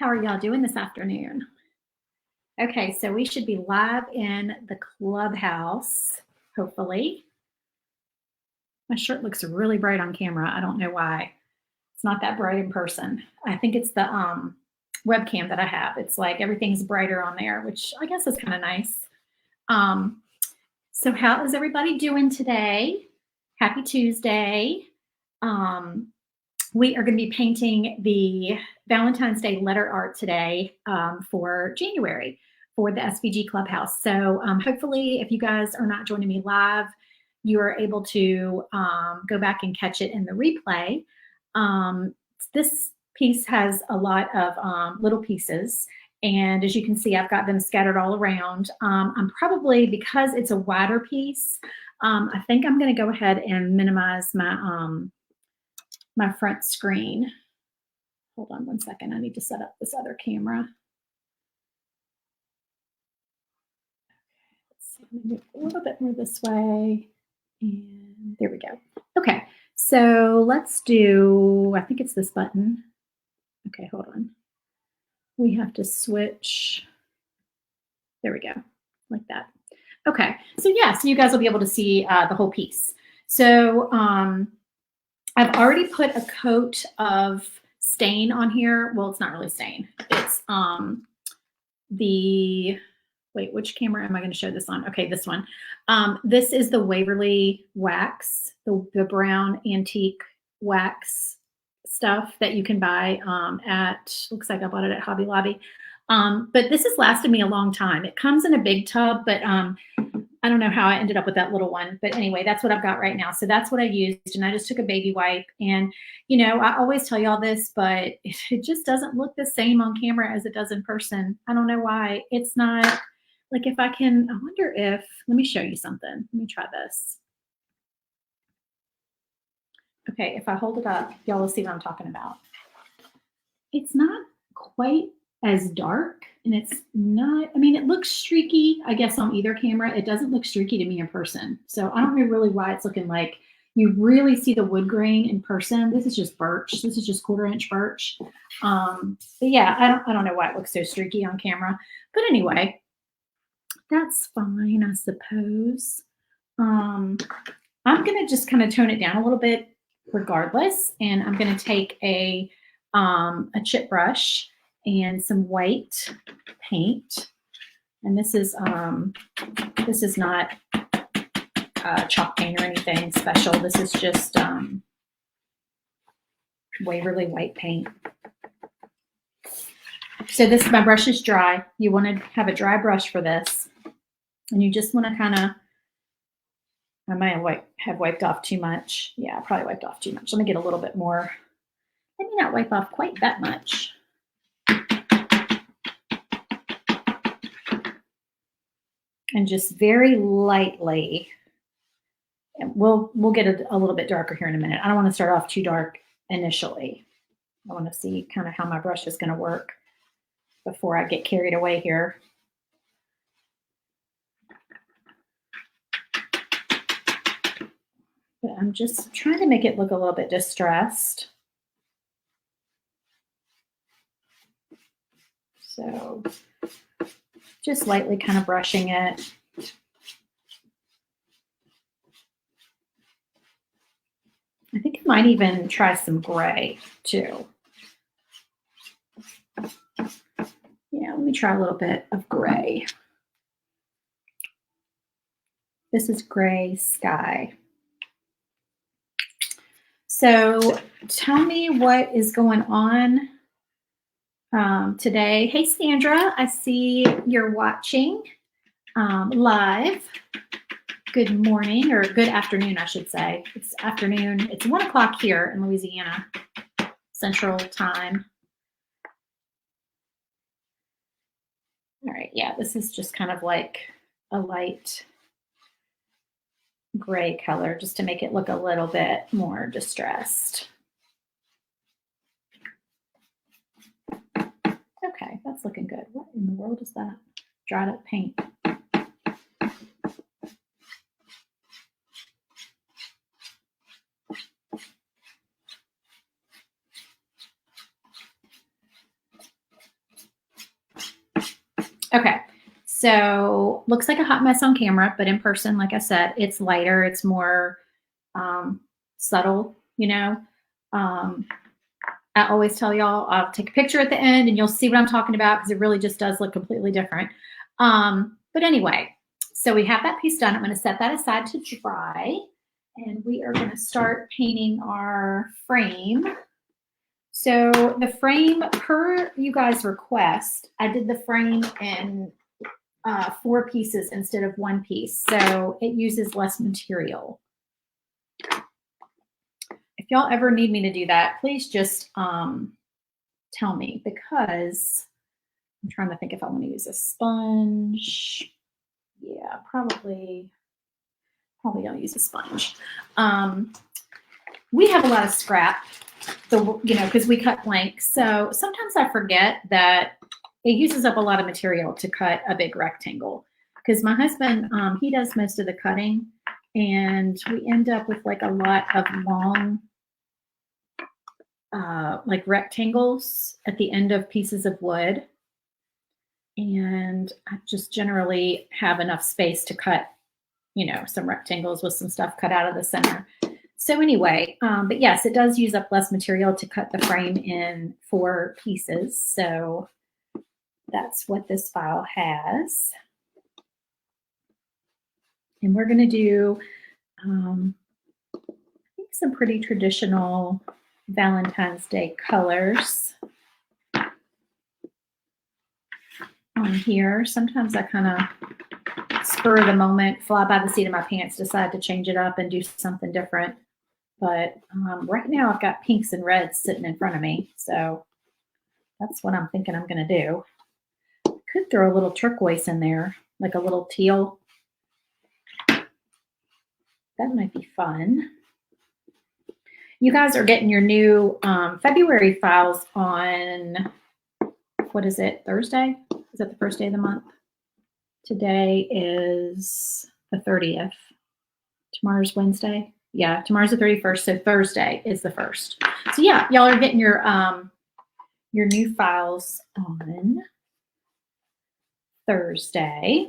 How are y'all doing this afternoon? Okay, so we should be live in the clubhouse, hopefully. My shirt looks really bright on camera. I don't know why. It's not that bright in person. I think it's the webcam that I have. It's like everything's brighter on there, which I guess is kind of nice. So how is everybody doing today? Happy Tuesday. We are going to be painting the Valentine's Day letter art today for January for the SVG Clubhouse. So hopefully if you guys are not joining me live, you are able to go back and catch it in the replay. This piece has a lot of little pieces. And as you can see, I've got them scattered all around. I'm probably, because it's a wider piece, I think I'm going to go ahead and minimize my front screen. Hold on one second. I need to set up this other camera. Okay, let's move a little bit more this way. And there we go. Okay, so let's do, I think it's this button. Okay, hold on. We have to switch. There we go, like that. Okay, so yeah, so you guys will be able to see the whole piece. So I've already put a coat of stain on here. Well, it's not really stain. It's wait, which camera am I going to show this on? Okay, this one. This is the Waverly wax, the brown antique wax stuff that you can buy looks like I bought it at Hobby Lobby. But this has lasted me a long time. It comes in a big tub, but I don't know how I ended up with that little one, but anyway, that's what I've got right now. So that's what I used. And I just took a baby wipe, and, you know, I always tell y'all this, but it just doesn't look the same on camera as it does in person. I don't know why. It's not like, if I wonder if, let me show you something. Let me try this. Okay. If I hold it up, y'all will see what I'm talking about. It's not quite as dark, and it's not, I mean, it looks streaky, I guess, on either camera. It doesn't look streaky to me in person. So I don't know really why it's looking like you really see the wood grain in person. This is just birch. This is just 1/4 inch birch. But yeah, I don't know why it looks so streaky on camera. But anyway, that's fine, I suppose. I'm gonna just kind of tone it down a little bit regardless. And I'm gonna take a chip brush and some white paint, and this is not chalk paint or anything special. This is just Waverly white paint. So my brush is dry. You want to have a dry brush for this, and you just want to kind of, I might have wiped off too much. Yeah, I probably wiped off too much. Let me get a little bit more. Let me not wipe off quite that much. And just very lightly, and we'll get a little bit darker here in a minute. I don't want to start off too dark initially. I want to see kind of how my brush is going to work before I get carried away here. But I'm just trying to make it look a little bit distressed. So just lightly kind of brushing it. I think I might even try some gray too. Yeah, let me try a little bit of gray. This is Gray Sky. So tell me what is going on today. Hey, Sandra, I see you're watching live. Good morning, or good afternoon, I should say. It's afternoon. It's 1 o'clock here in Louisiana, Central Time. All right, yeah, this is just kind of like a light gray color, just to make it look a little bit more distressed. Okay, that's looking good. What in the world is that? Dried up paint. So looks like a hot mess on camera, but in person, like I said, it's lighter, it's more subtle, you know. I always tell y'all, I'll take a picture at the end and you'll see what I'm talking about because it really just does look completely different. But anyway, so we have that piece done. I'm going to set that aside to dry, and we are going to start painting our frame. So the frame, per you guys' request, I did the frame in 4 pieces instead of 1 piece, so it uses less material. If y'all ever need me to do that, please just tell me, because I'm trying to think if I want to use a sponge. Yeah, probably don't use a sponge. We have a lot of scrap, because we cut blank. So sometimes I forget that it uses up a lot of material to cut a big rectangle, because my husband, he does most of the cutting, and we end up with like a lot of long like rectangles at the end of pieces of wood. And I just generally have enough space to cut, some rectangles with some stuff cut out of the center. So anyway, but yes, it does use up less material to cut the frame in 4 pieces. So that's what this file has. And we're going to do, I think, some pretty traditional Valentine's Day colors on here. Sometimes I kind of spur of the moment, fly by the seat of my pants, decide to change it up and do something different. But right now I've got pinks and reds sitting in front of me. So that's what I'm thinking I'm going to do. I could throw a little turquoise in there, like a little teal. That might be fun. You guys are getting your new February files on, what is it, Thursday? Is that the first day of the month? Today is the 30th. Tomorrow's Wednesday. Yeah, tomorrow's the 31st, so Thursday is the 1st. So yeah, y'all are getting your new files on Thursday,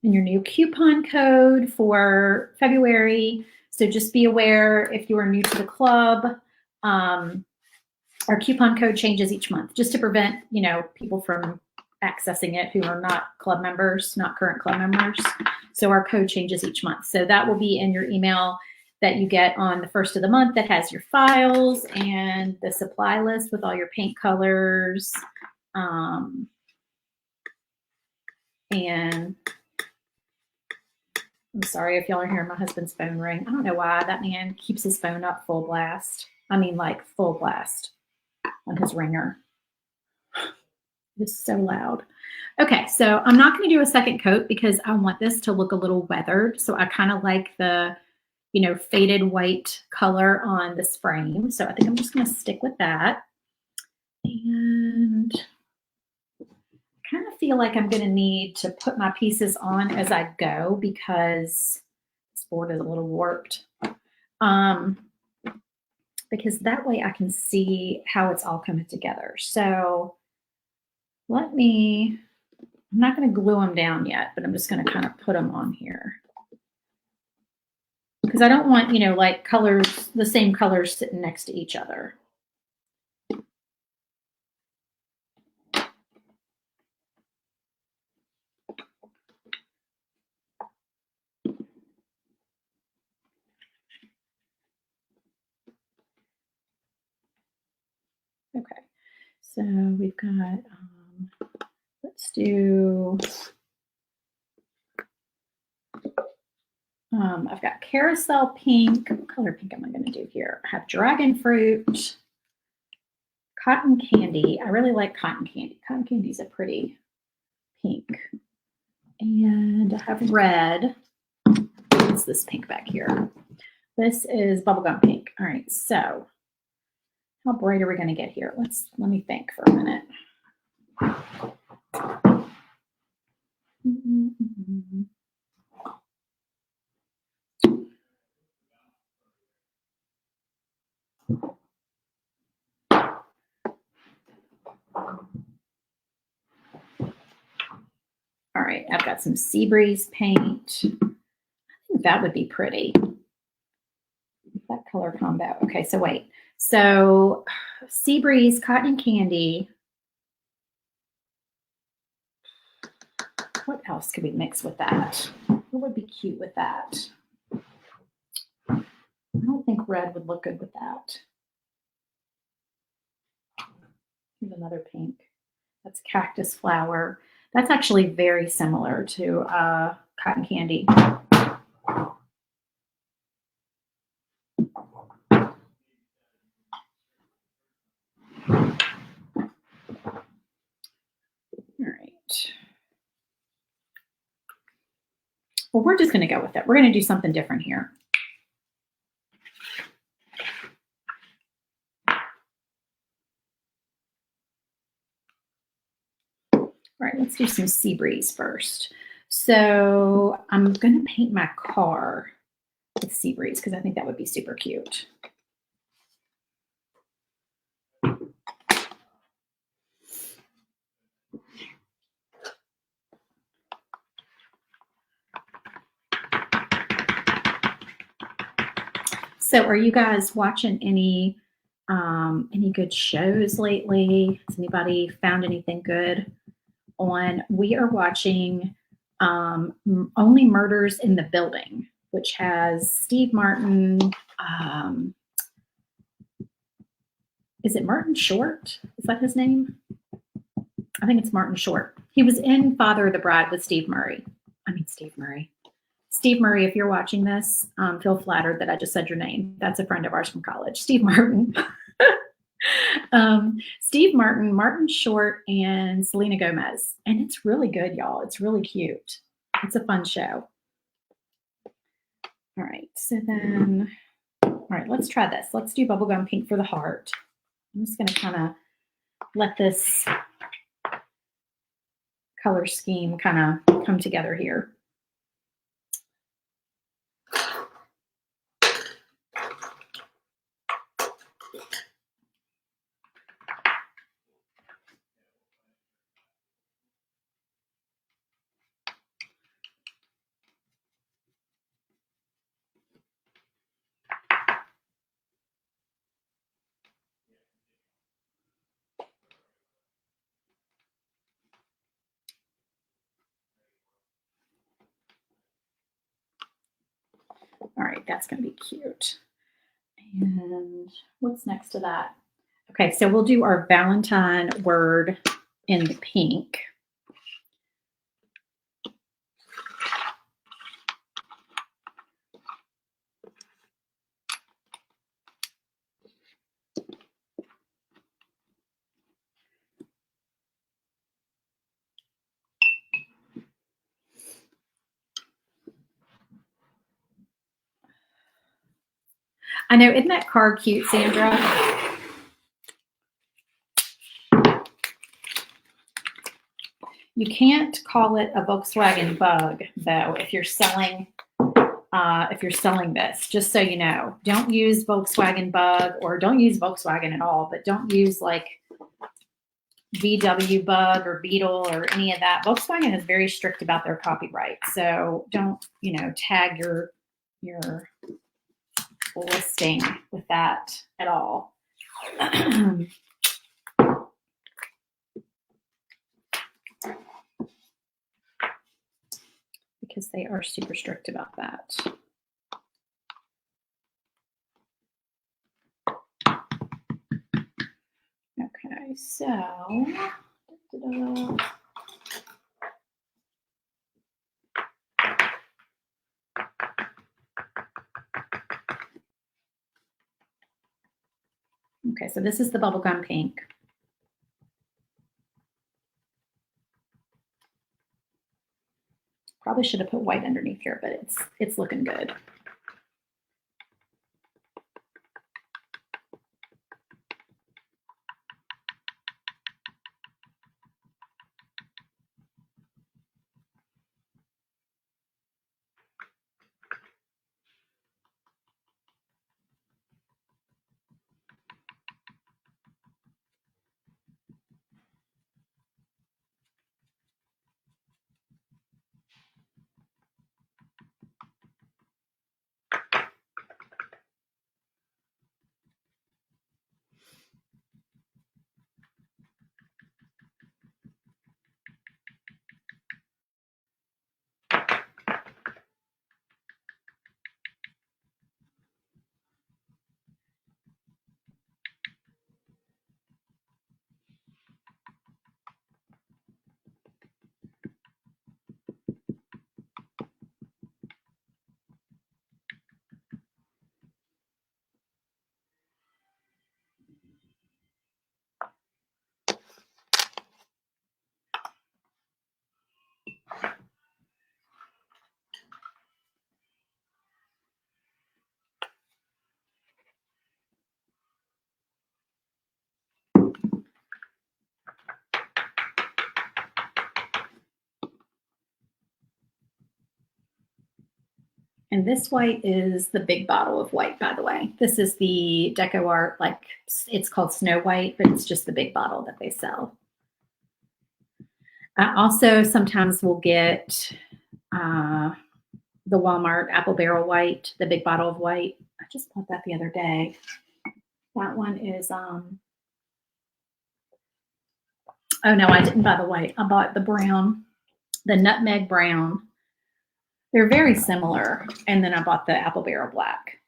and your new coupon code for February. So just be aware, if you are new to the club, our coupon code changes each month, just to prevent, people from accessing it who are not club members, not current club members. So our code changes each month. So that will be in your email that you get on the 1st of the month, that has your files and the supply list with all your paint colors. And I'm sorry if y'all are hearing my husband's phone ring. I don't know why that man keeps his phone up full blast. I mean, like full blast on his ringer. It's so loud. Okay, so I'm not going to do a second coat because I want this to look a little weathered. So I kind of like the, faded white color on this frame. So I think I'm just going to stick with that. And I kind of feel like I'm going to need to put my pieces on as I go because this board is a little warped. Because that way I can see how it's all coming together. So I'm not going to glue them down yet, but I'm just going to kind of put them on here. Because I don't want, like colors, the same colors sitting next to each other. Okay, so we've got, let's do, I've got carousel pink. What color pink am I going to do here? I have dragon fruit, cotton candy. I really like cotton candy. Cotton candy is a pretty pink. And I have red. What's this pink back here? This is bubblegum pink. All right, so how bright are we going to get here? Let me think for a minute. All right, I've got some Sea Breeze paint. I think that would be pretty. That color combo. Okay, so wait. So Sea Breeze, Cotton Candy. What else could we mix with that? What would be cute with that? I don't think red would look good with that. Here's another pink. That's Cactus Flower. That's actually very similar to Cotton Candy. All right. Well, we're just going to go with it. We're going to do something different here. All right, let's do some Sea Breeze first. So I'm going to paint my car with Sea Breeze because I think that would be super cute. So are you guys watching any good shows lately? Has anybody found anything good on? We are watching Only Murders in the Building, which has Steve Martin. Is it Martin Short? Is that his name? I think it's Martin Short. He was in Father of the Bride with Steve Murray. Steve Murray. Steve Murray, if you're watching this, feel flattered that I just said your name. That's a friend of ours from college, Steve Martin. Steve Martin, Martin Short, and Selena Gomez. And it's really good, y'all. It's really cute. It's a fun show. All right, so then, all right, let's try this. Let's do bubblegum pink for the heart. I'm just going to kind of let this color scheme kind of come together here. All right, that's going to be cute. And what's next to that? Okay, so we'll do our Valentine word in the pink. I know, isn't that card cute, Sandra? You can't call it a Volkswagen Bug, though, if you're selling this. Just so you know, don't use Volkswagen Bug, or don't use Volkswagen at all. But don't use like VW Bug or Beetle or any of that. Volkswagen is very strict about their copyright, so don't tag your listing with that at all. Because they are super strict about that. Okay, so okay, so this is the bubblegum pink. Probably should have put white underneath here, but it's looking good. And this white is the big bottle of white, by the way. This is the Deco Art, like it's called Snow White, but it's just the big bottle that they sell. I also sometimes will get the Walmart Apple Barrel White, the big bottle of white. I just bought that the other day. That one is, oh no, I didn't buy the white. I bought the brown, the nutmeg brown. They're very similar. And then I bought the Apple Barrel Black.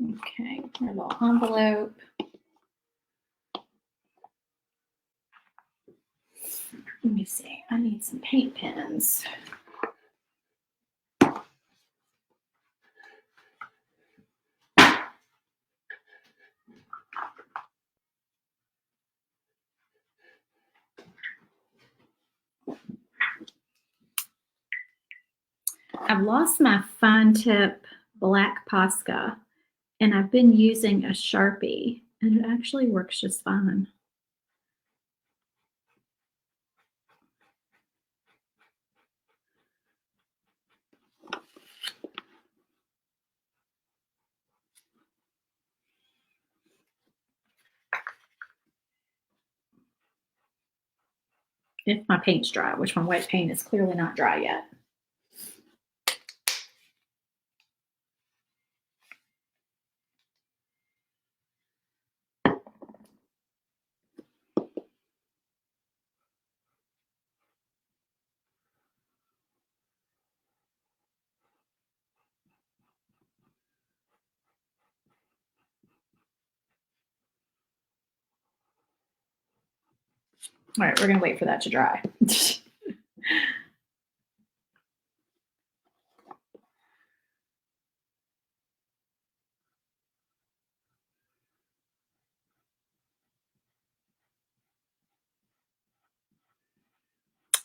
Okay, a little envelope. Let me see. I need some paint pens. I've lost my fine tip black Posca, and I've been using a Sharpie, and it actually works just fine. If my paint's dry, which my white paint is clearly not dry yet. All right, we're going to wait for that to dry.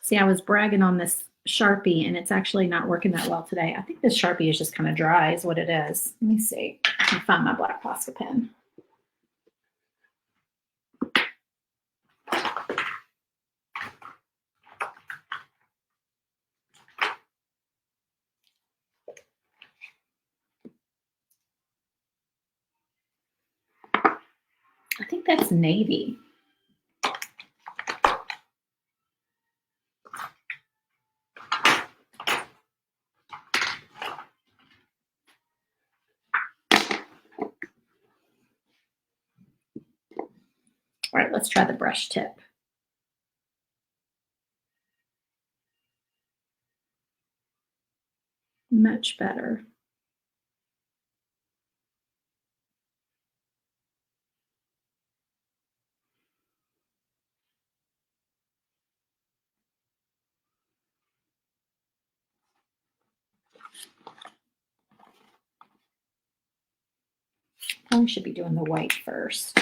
See, I was bragging on this Sharpie, and it's actually not working that well today. I think this Sharpie is just kind of dry is what it is. Let me see. I can find my black Posca pen. I think that's navy. All right, let's try the brush tip. Much better. Probably should be doing the white first.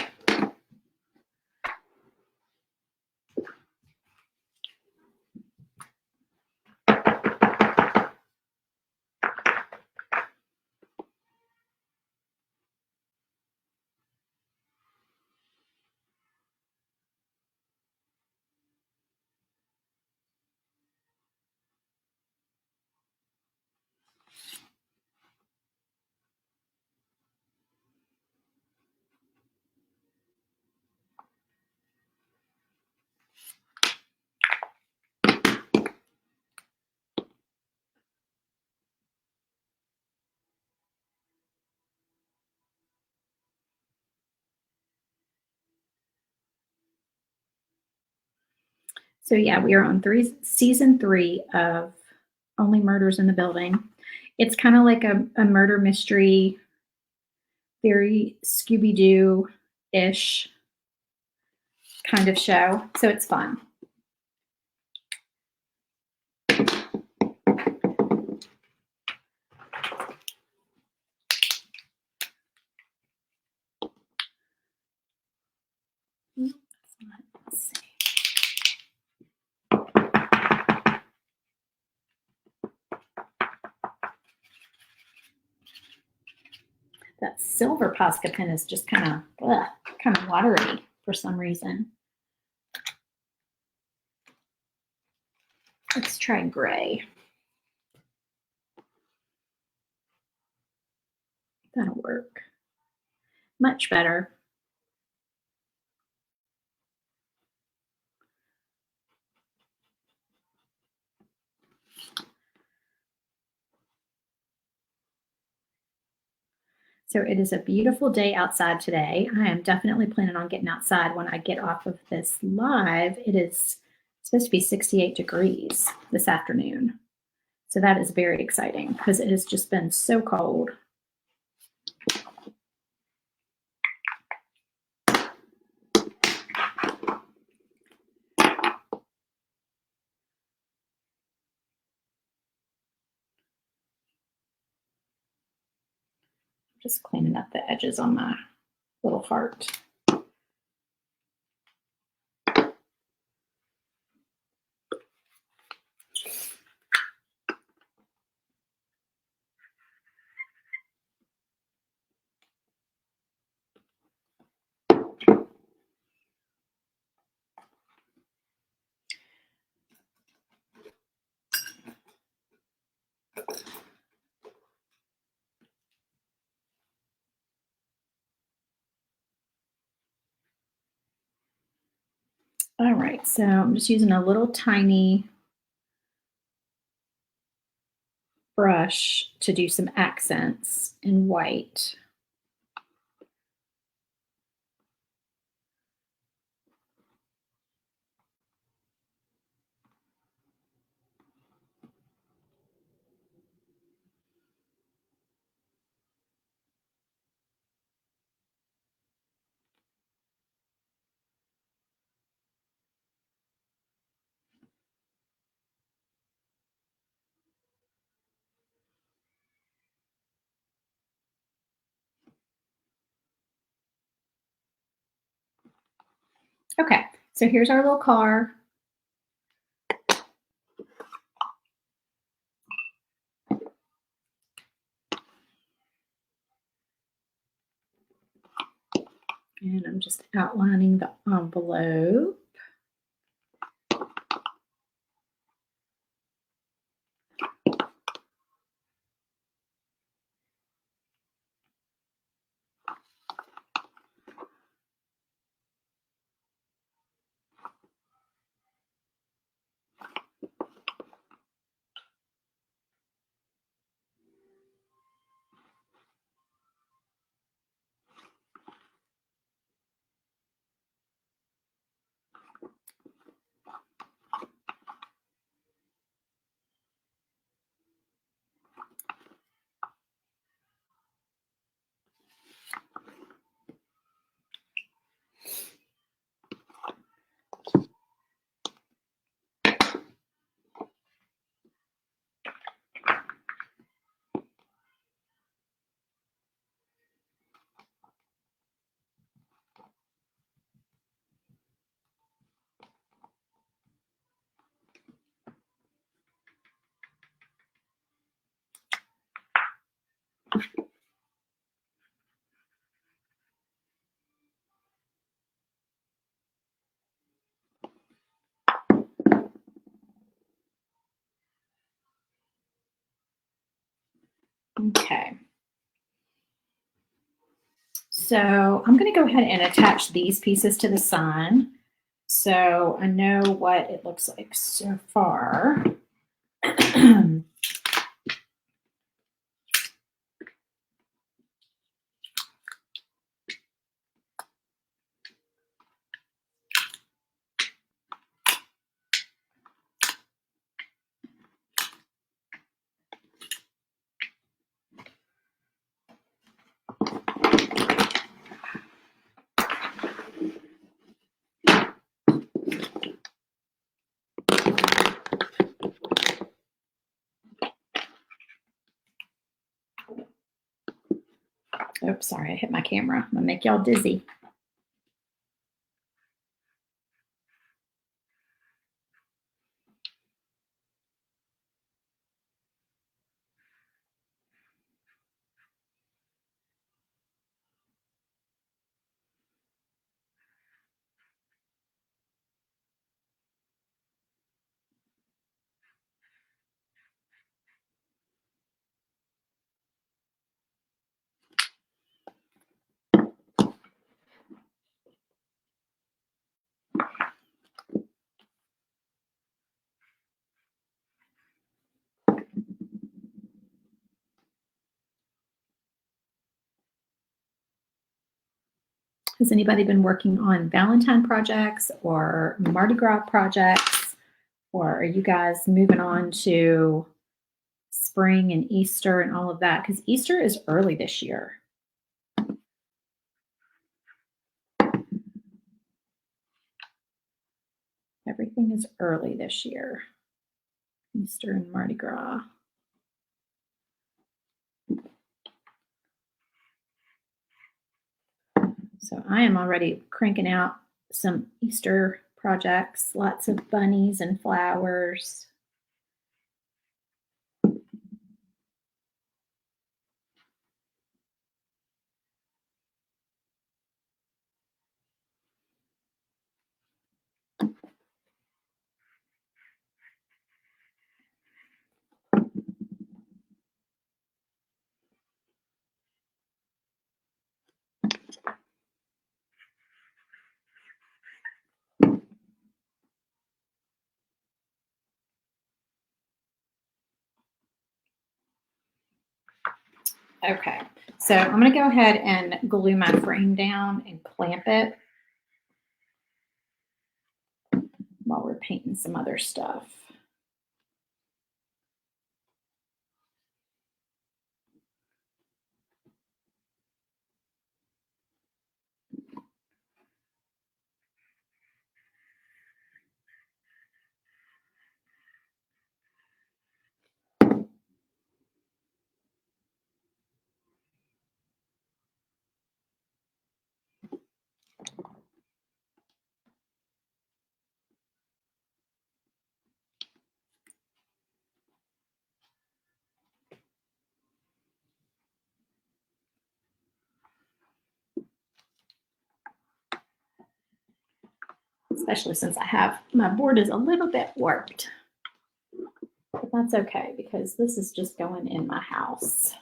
So yeah, we are on season 3 of Only Murders in the Building. It's kind of like a murder mystery very Scooby-Doo-ish kind of show. So it's fun. Let's see. That silver Posca pen is just kind of watery for some reason. Let's try gray. That'll work. Much better. So it is a beautiful day outside today. I am definitely planning on getting outside when I get off of this live. It is supposed to be 68 degrees this afternoon. So that is very exciting because it has just been so cold. Just cleaning up the edges on my little heart. All right, so I'm just using a little tiny brush to do some accents in white. Okay, so here's our little car. And I'm just outlining the envelope. Okay. So I'm going to go ahead and attach these pieces to the sign so I know what it looks like so far. Oops, sorry, I hit my camera. I'm gonna make y'all dizzy. Has anybody been working on Valentine projects or Mardi Gras projects? Or are you guys moving on to spring and Easter and all of that? Because Easter is early this year. Everything is early this year. Easter and Mardi Gras. So I am already cranking out some Easter projects, lots of bunnies and flowers. Okay, so I'm going to go ahead and glue my frame down and clamp it while we're painting some other stuff. Especially since my board is a little bit warped. But that's okay because this is just going in my house.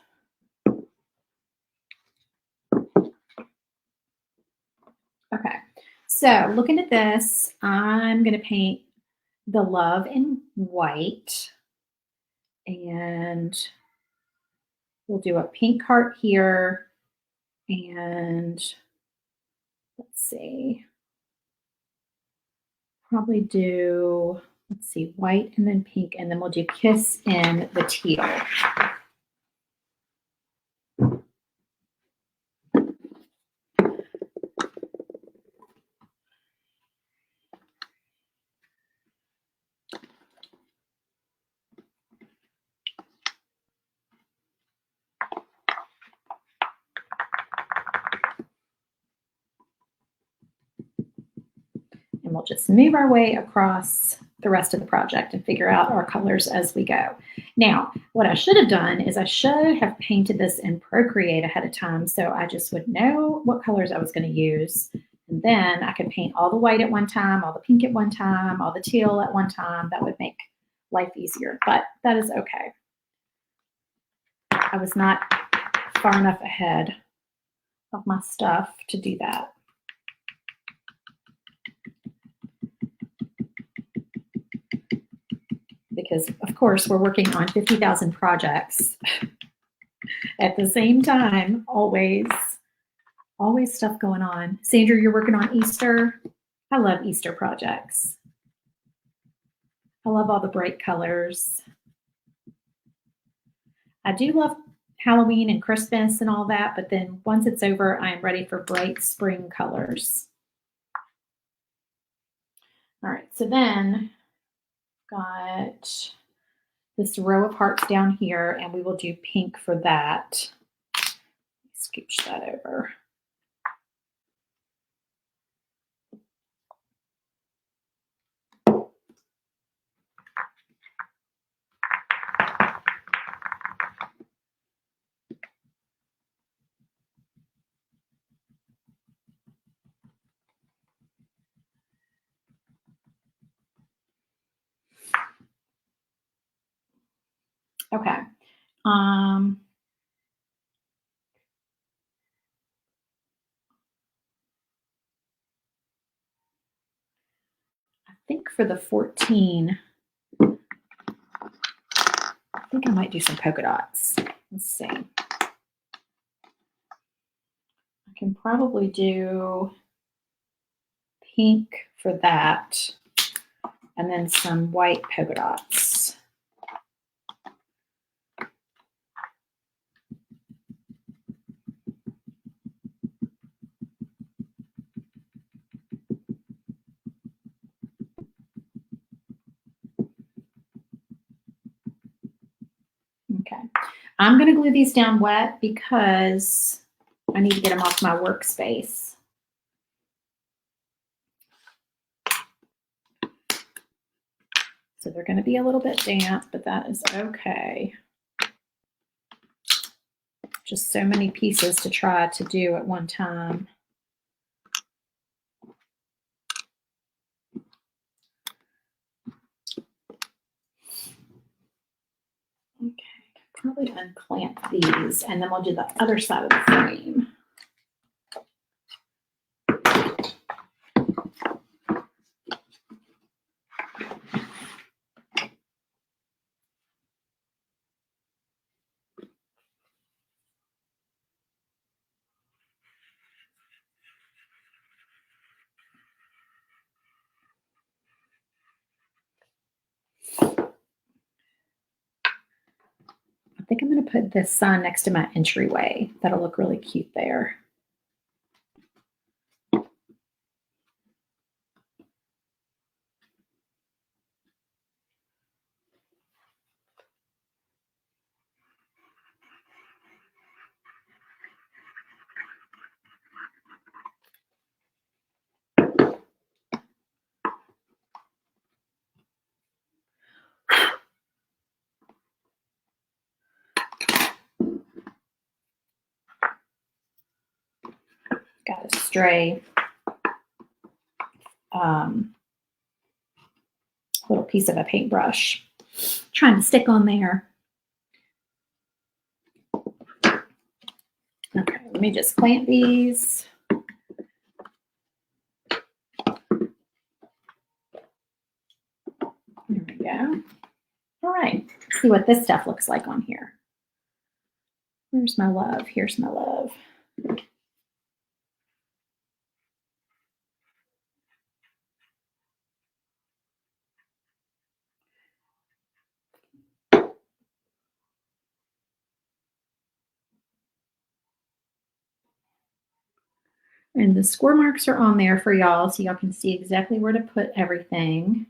Okay, so looking at this, I'm going to paint the love in white. And we'll do a pink heart here. And let's see, probably do, let's see, white and then pink. And then we'll do kiss in the teal. And we'll just move our way across the rest of the project and figure out our colors as we go. Now, what I should have done is I should have painted this in Procreate ahead of time so I just would know what colors I was going to use. And then I could paint all the white at one time, all the pink at one time, all the teal at one time. That would make life easier, but that is okay. I was not far enough ahead of my stuff to do that. Because of course we're working on 50,000 projects at the same time, always stuff going on. Sandra, you're working on Easter. I love Easter projects. I love all the bright colors. I do love Halloween and Christmas and all that, but then once it's over, I am ready for bright spring colors. All right, so then got this row of hearts down here, and we will do pink for that. Scooch that over. Okay. I think for the 14, I think I might do some polka dots. Let's see. I can probably do pink for that, and then some white polka dots. Okay. I'm going to glue these down wet because I need to get them off my workspace. So they're going to be a little bit damp, but that is okay. Just so many pieces to try to do at one time. Okay, probably unclamp these, and then we'll do the other side of the frame. I think I'm going to put this sign next to my entryway. That'll look really cute there. Got a stray little piece of a paintbrush trying to stick on there. Okay, let me just clamp these. There we go. All right, let's see what this stuff looks like on here. Where's my love? Here's my love. And the score marks are on there for y'all, so y'all can see exactly where to put everything.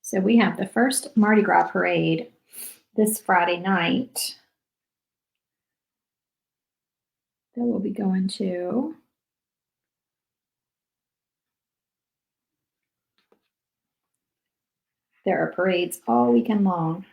So we have the first Mardi Gras parade this Friday night that we'll be going to. There are parades all weekend long.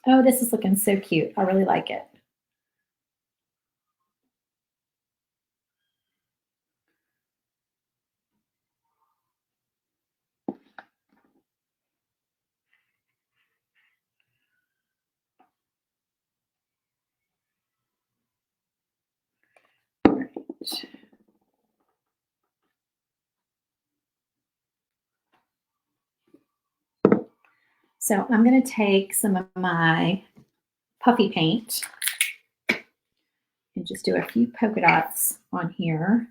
Oh, this is looking so cute. I really like it. All right. So I'm going to take some of my puffy paint and just do a few polka dots on here.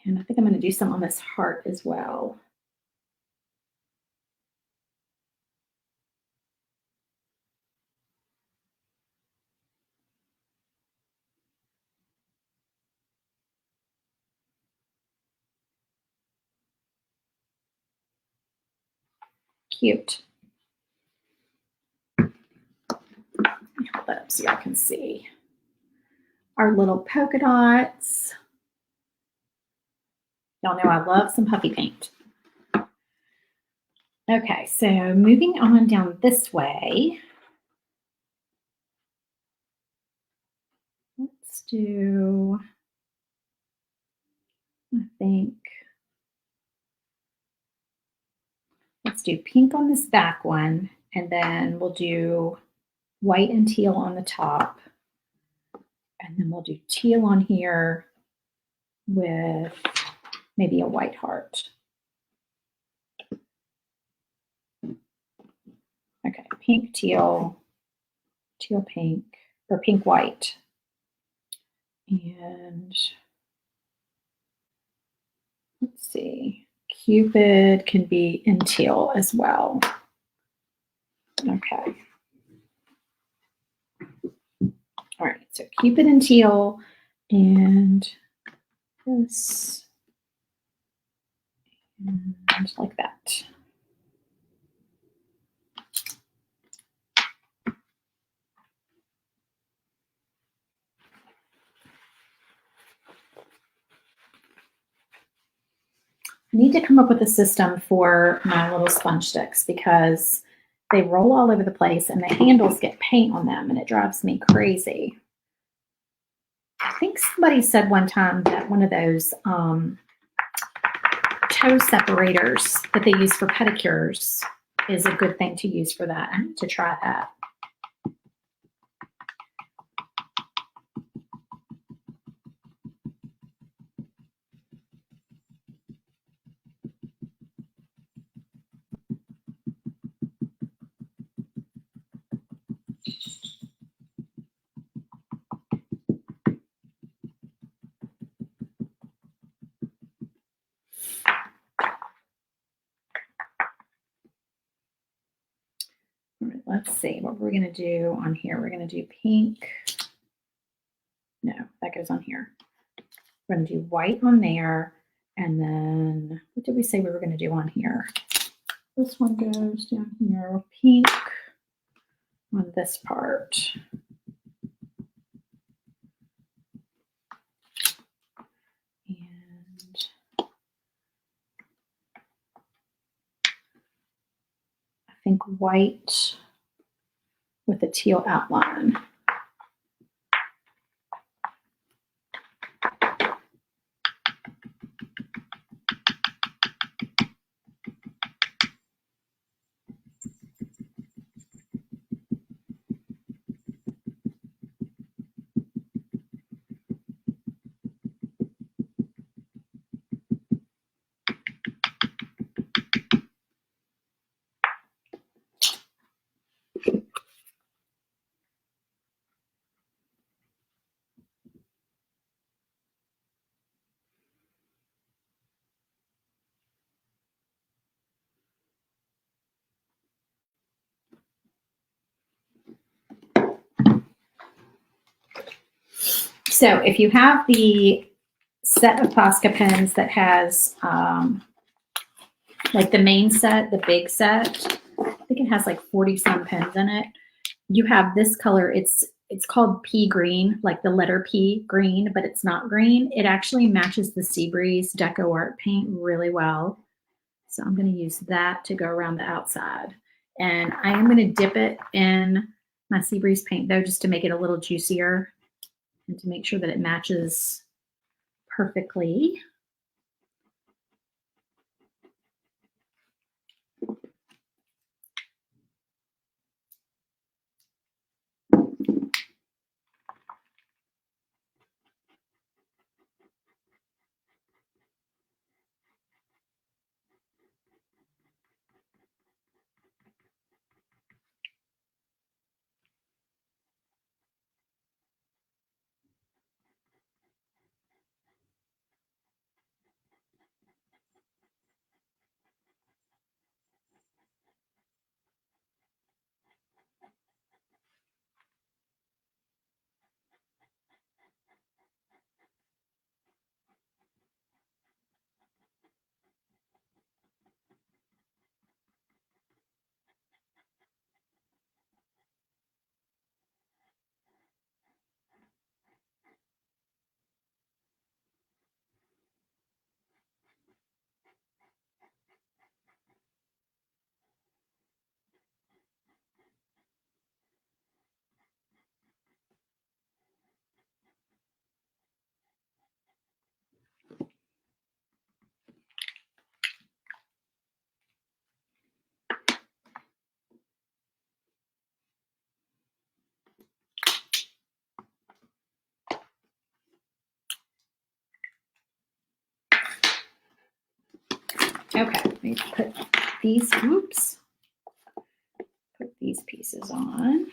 And I think I'm going to do some on this heart as well. Cute. Hold that up so y'all can see our little polka dots. Y'all know I love some puffy paint. Okay, so moving on down this way. Let's do, I think, let's do pink on this back one, and then we'll do white and teal on the top. And then we'll do teal on here with maybe a white heart. Okay, pink, teal, teal, pink, or pink, white. And let's see, Cupid can be in teal as well. Okay. All right, so Cupid in teal and this and like that. I need to come up with a system for my little sponge sticks because they roll all over the place and the handles get paint on them and it drives me crazy. I think somebody said one time that one of those toe separators that they use for pedicures is a good thing to use for that. I need to try that. All right, let's see what we're going to do on here. We're going to do pink. No, that goes on here. We're going to do white on there. And then what did we say we were going to do on here? This one goes down here. Pink on this part. And I think white with a teal outline. So if you have the set of Posca pens that has like the main set, the big set, I think it has like 40 some pens in it. You have this color. It's called pea green, like the letter P green, but it's not green. It actually matches the Seabreeze Deco Art paint really well. So I'm going to use that to go around the outside. And I am going to dip it in my Seabreeze paint though, just to make it a little juicier and to make sure that it matches perfectly. Okay, let me put these, oops, put these pieces on.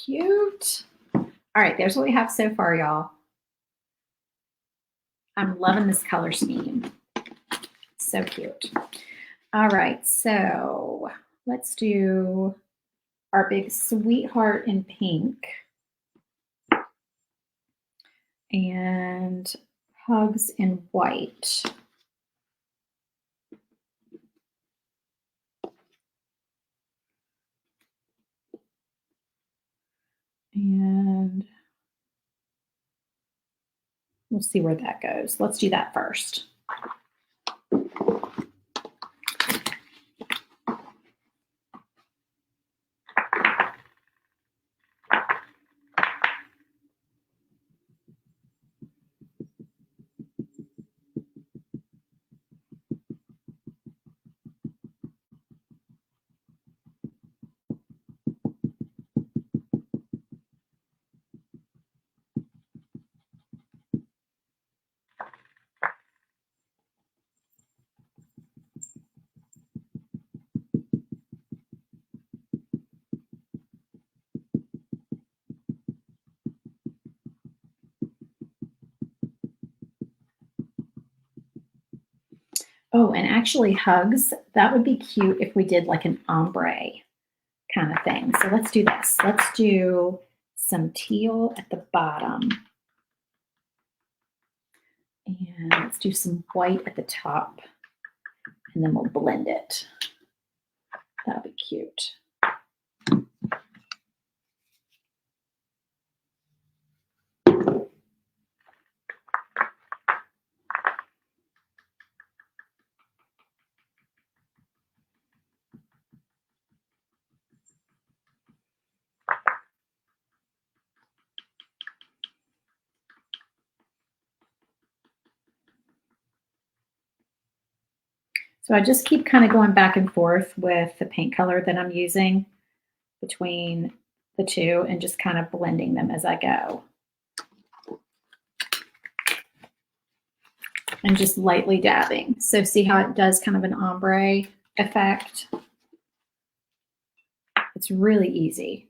Cute. All right, there's what we have so far, y'all. I'm loving this color scheme. So cute. All right, so let's do our big sweetheart in pink and hugs in white. And we'll see where that goes. Let's do that first. Oh, and actually hugs, that would be cute if we did like an ombre kind of thing. So let's do this. Let's do some teal at the bottom. And let's do some white at the top. And then we'll blend it. That'll be cute. So I just keep kind of going back and forth with the paint color that I'm using between the two and just kind of blending them as I go. And just lightly dabbing. So see how it does kind of an ombre effect? It's really easy.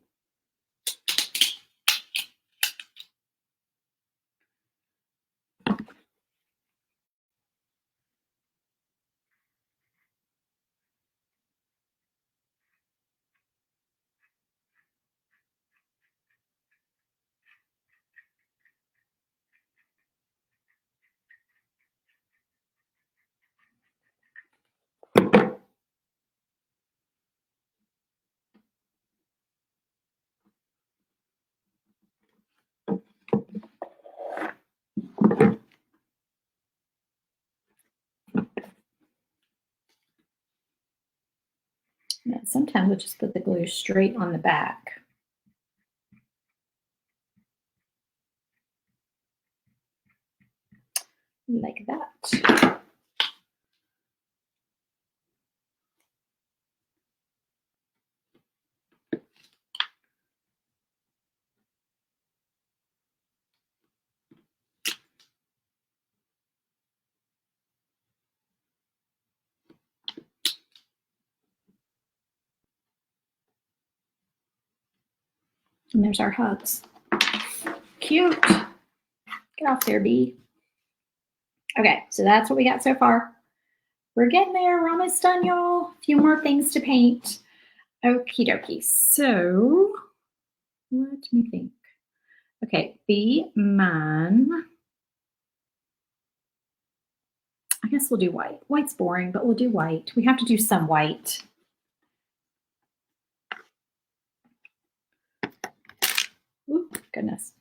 And sometimes we'll just put the glue straight on the back. Like that. And there's our hugs. Cute. Get off there, bee. Okay, so that's what we got so far. We're getting there. We're almost done, y'all. A few more things to paint. Okie dokie. So let me think. Okay, be mine. I guess we'll do white. White's boring, but we'll do white. We have to do some white. Ooh, goodness.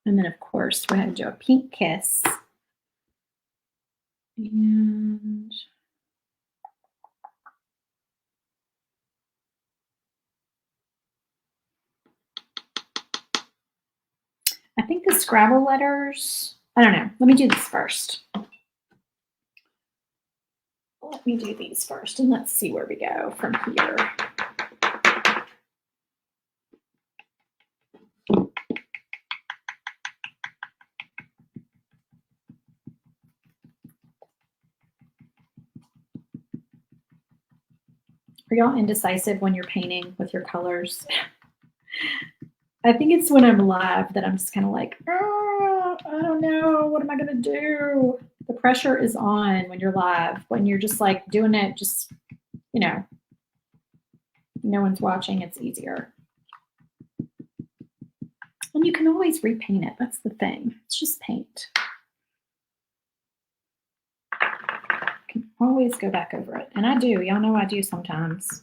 And then, of course, we're going to do a pink kiss. And I think the Scrabble letters, I don't know. Let me do this first. Let me do these first, and let's see where we go from here. Are y'all indecisive when you're painting with your colors? I think it's when I'm live that I'm just kind of like, oh, I don't know. What am I going to do? The pressure is on when you're live. When you're just like doing it, just, you know, no one's watching. It's easier. And you can always repaint it. That's the thing. It's just paint. You can always go back over it. And I do. Y'all know I do sometimes.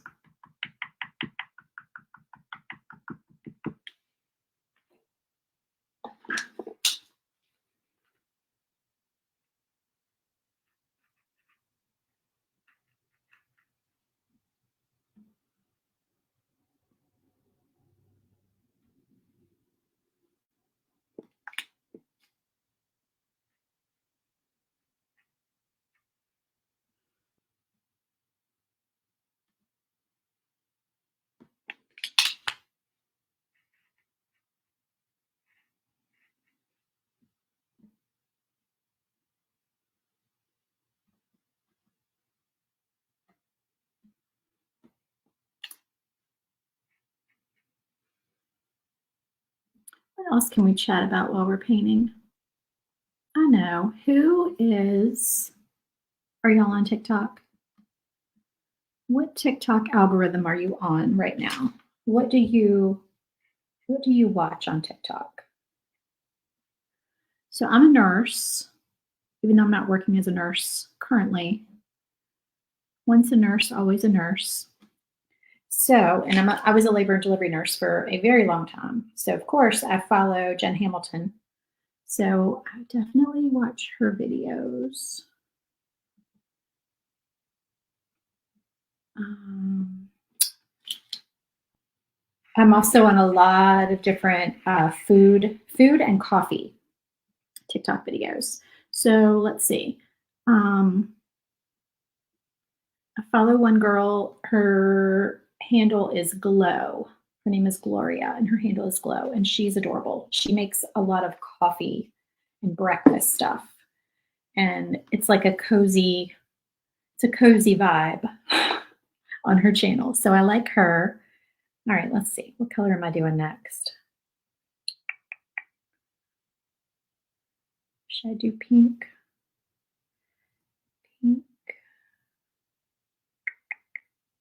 What else can we chat about while we're painting? I know. Are y'all on TikTok? What TikTok algorithm are you on right now? What do you watch on TikTok? So I'm a nurse, even though I'm not working as a nurse currently. Once a nurse, always a nurse. So, and I was a labor and delivery nurse for a very long time. So, of course, I follow Jen Hamilton. So, I definitely watch her videos. I'm also on a lot of different food and coffee TikTok videos. So, let's see. I follow one girl. Her handle is Glow. Her name is Gloria, and her handle is Glow, and she's adorable. She makes a lot of coffee and breakfast stuff, and it's like a cozy vibe on her channel. So I like her. All right, let's see. What color am I doing next? Should I do pink? Pink.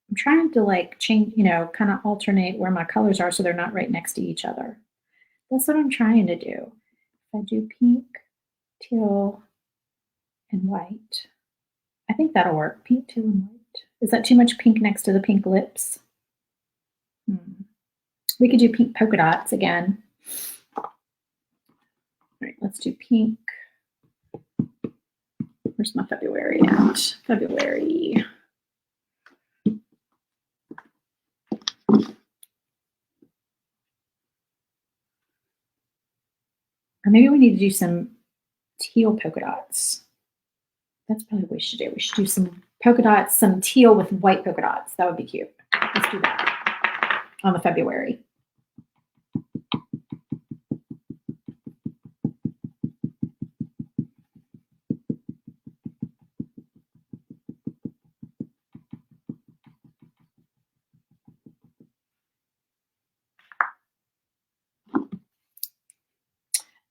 I'm trying to like change, kind of alternate where my colors are so they're not right next to each other. That's what I'm trying to do. If I do pink, teal, and white, I think that'll work. Pink, teal, and white. Is that too much pink next to the pink lips? We could do pink polka dots again. All right, let's do pink. Where's my February at? February. Or maybe we need to do some teal polka dots. That's probably what we should do. We should do some polka dots, some teal with white polka dots. That would be cute. Let's do that on the February.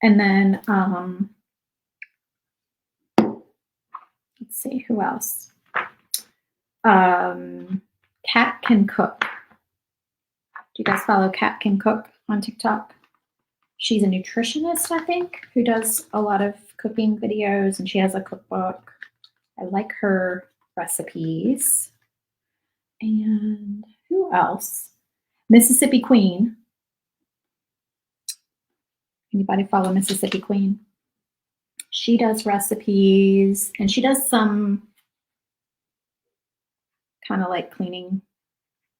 And then, let's see, who else? Cat Can Cook. Do you guys follow Cat Can Cook on TikTok? She's a nutritionist, I think, who does a lot of cooking videos, and she has a cookbook. I like her recipes. And who else? Mississippi Queen. Anybody follow Mississippi Queen? She does recipes, and she does some kind of like cleaning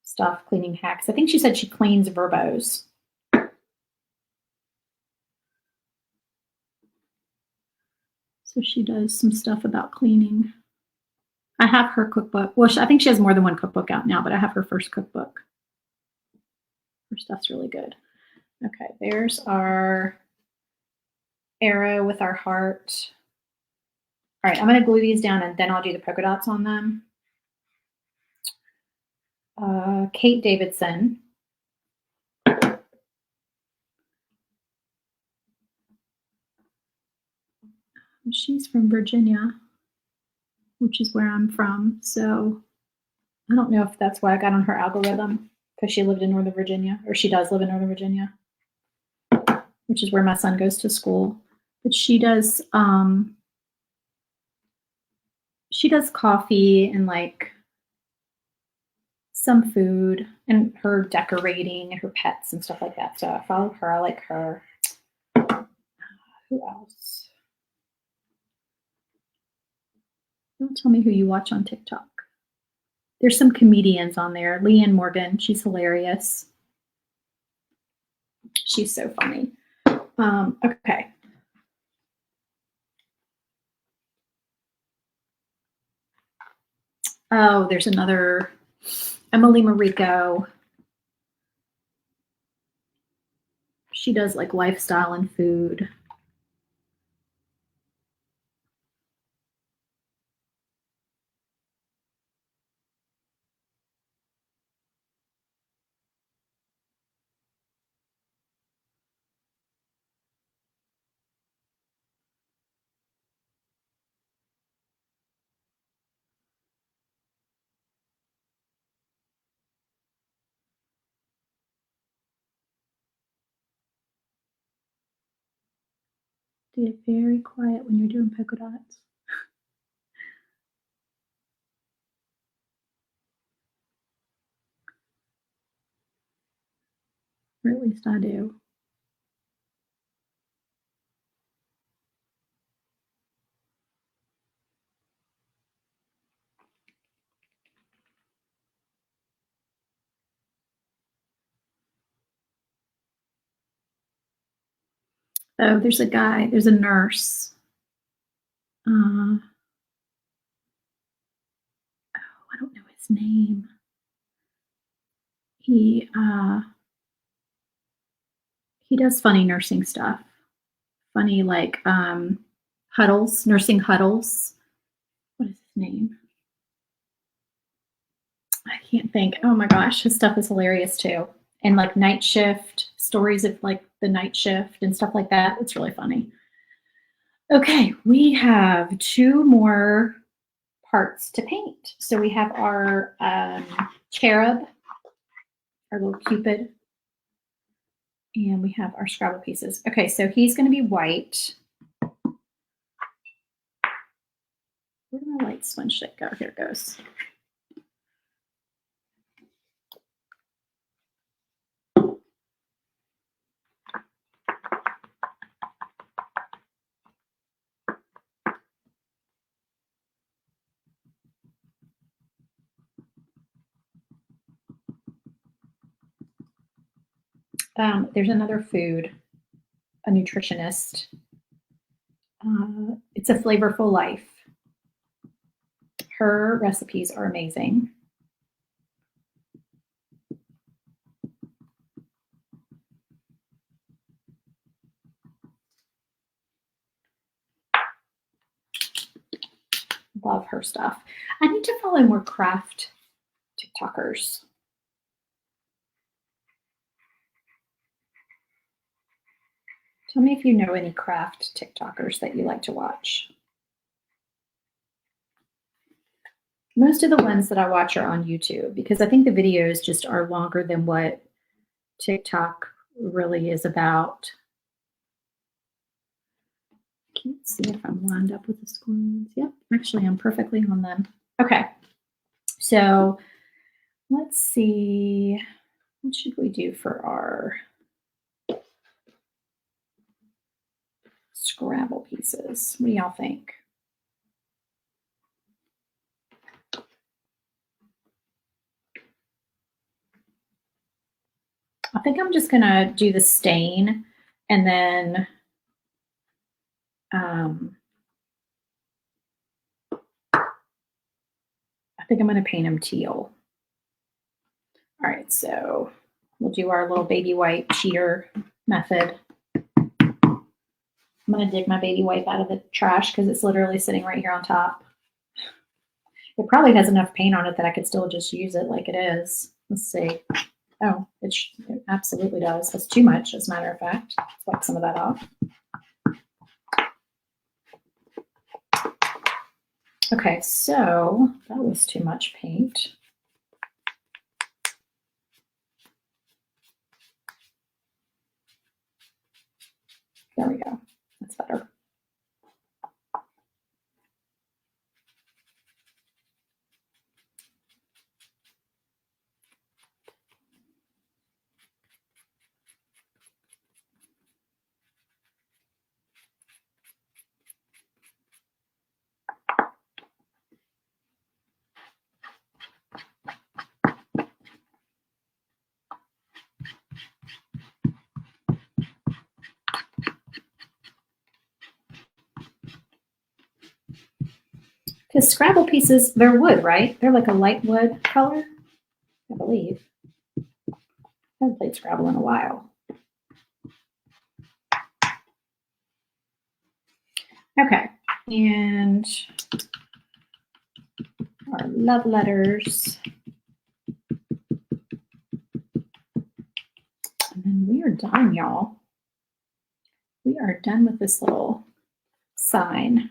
stuff, cleaning hacks. I think she said she cleans Verbos. So she does some stuff about cleaning. I have her cookbook. Well, I think she has more than one cookbook out now, but I have her first cookbook. Her stuff's really good. Okay, there's our arrow with our heart. All right, I'm going to glue these down and then I'll do the polka dots on them. Kate Davidson. She's from Virginia, which is where I'm from. So I don't know if that's why I got on her algorithm, because she lived in Northern Virginia, or she does live in Northern Virginia, which is where my son goes to school. But she does coffee and like some food and her decorating and her pets and stuff like that. So I follow her. I like her. Who else? Don't tell me who you watch on TikTok. There's some comedians on there. Leanne Morgan, she's hilarious. She's so funny. Okay. Oh, there's another Emily Mariko. She does like lifestyle and food. to get very quiet when you're doing polka dots. Or at least I do. Oh, there's a guy, there's a nurse. Uh, I don't know his name. He does funny nursing stuff. Funny like huddles, nursing huddles. What is his name? I can't think. Oh my gosh, his stuff is hilarious too. And like night shift, stories of like the night shift and stuff like that. It's really funny. Okay, we have two more parts to paint. So we have our cherub, our little cupid, and we have our Scrabble pieces. Okay, so he's going to be white. Where did my light sponge stick go? Here it goes. There's another food, a nutritionist. It's a flavorful life. Her recipes are amazing. Love her stuff. I need to follow more craft TikTokers. Tell me if you know any craft TikTokers that you like to watch. Most of the ones that I watch are on YouTube because I think the videos just are longer than what TikTok really is about. Can't see if I'm lined up with the screens. Yep, actually, I'm perfectly on them. Okay, so let's see. What should we do for our Scrabble pieces? What do y'all think? I think I'm just gonna do the stain and then I think I'm gonna paint them teal. All right, so we'll do our little baby wipe cheater method. I'm gonna dig my baby wipe out of the trash because it's literally sitting right here on top. It probably has enough paint on it that I could still just use it like it is. Let's see. Oh, it absolutely does. That's too much, as a matter of fact. Let's wipe some of that off. Okay, so that was too much paint. There we go. That's better. Because Scrabble pieces, they're wood, right? They're like a light wood color, I believe. I haven't played Scrabble in a while. Okay, and our love letters. And then we are done, y'all. We are done with this little sign.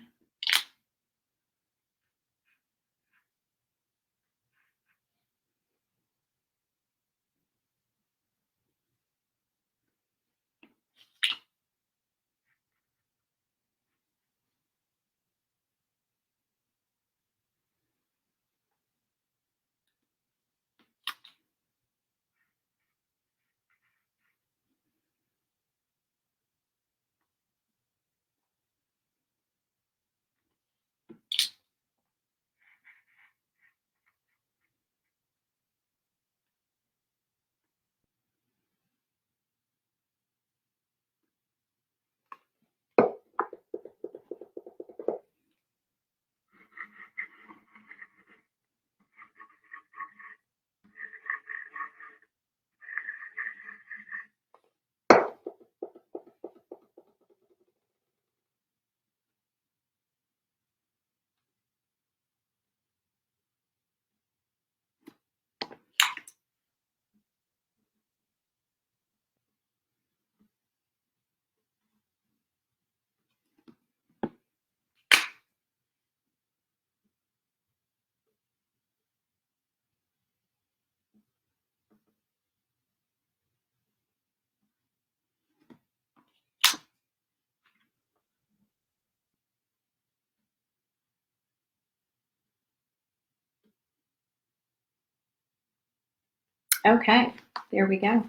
Okay, there we go.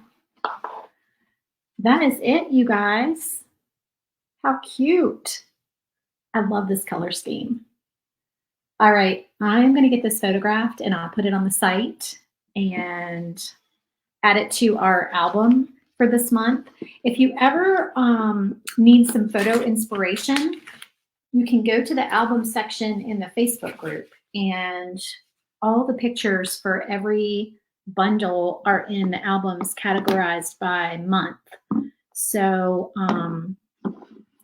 That is it, you guys. How cute. I love this color scheme. All right, I'm going to get this photographed and I'll put it on the site and add it to our album for this month. If you ever need some photo inspiration, you can go to the album section in the Facebook group, and all the pictures for every bundle are in the albums categorized by month. So,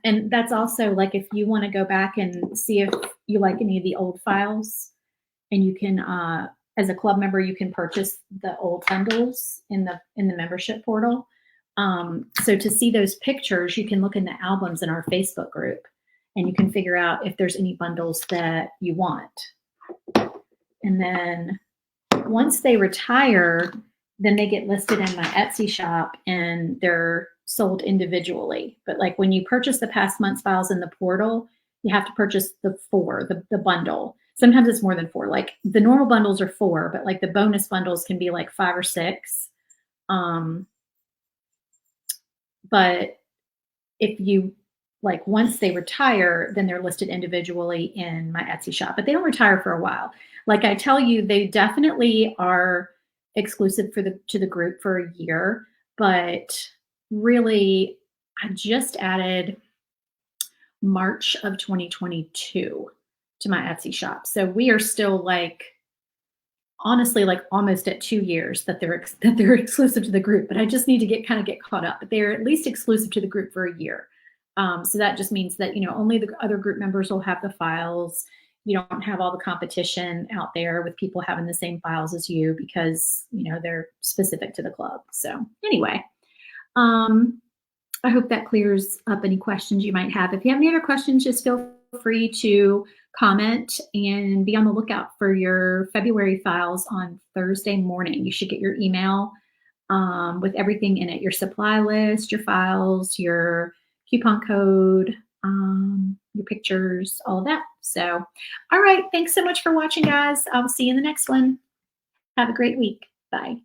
and that's also like if you want to go back and see if you like any of the old files, and you can, as a club member, you can purchase the old bundles in the membership portal. So to see those pictures, you can look in the albums in our Facebook group, and you can figure out if there's any bundles that you want. And then once they retire, then they get listed in my Etsy shop and they're sold individually. But like when you purchase the past month's files in the portal, you have to purchase the bundle. Sometimes it's more than 4. Like the normal bundles are 4, but like the bonus bundles can be like 5 or 6. But if you like, once they retire, then they're listed individually in my Etsy shop, but they don't retire for a while. Like I tell you, they definitely are exclusive to the group for a year, but really I just added March of 2022 to my Etsy shop. So we are still like, honestly, like almost at 2 years that they're exclusive to the group, but I just need to get caught up. But they're at least exclusive to the group for a year. So that just means that, only the other group members will have the files. You don't have all the competition out there with people having the same files as you because, they're specific to the club. So anyway, I hope that clears up any questions you might have. If you have any other questions, just feel free to comment and be on the lookout for your February files on Thursday morning. You should get your email with everything in it, your supply list, your files, your coupon code, your pictures, all of that. So, all right. Thanks so much for watching, guys. I'll see you in the next one. Have a great week. Bye.